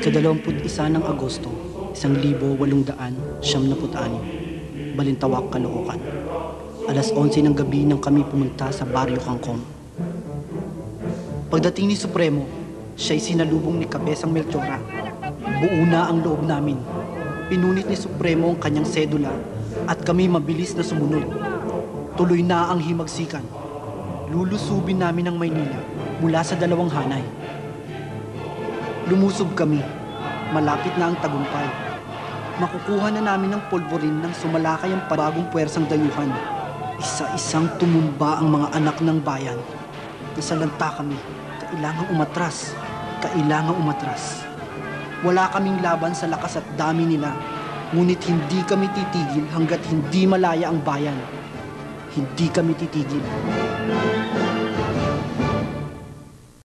Ika-21 ng Agosto, 1876, Balintawak, Caloocan. Alas 11 ng gabi nang kami pumunta sa Baryo Kangkong. Pagdating ni Supremo, siya'y sinalubong ni Kabesang Melchora. Buo na ang loob namin. Pinunit ni Supremo ang kanyang sedula at kami mabilis na sumunod. Tuloy na ang himagsikan. Lulusubin namin ang Maynila mula sa dalawang hanay. Lumusob kami. Malapit na ang tagumpay. Makukuha na namin ng polvorin nang sumalakay ang bagong puwersang dayuhan. Isa-isang tumumba ang mga anak ng bayan. Nasalanta kami. Kailangang umatras. Kailangang umatras. Wala kaming laban sa lakas at dami nila. Ngunit hindi kami titigil hanggat hindi malaya ang bayan. Hindi kami titigil.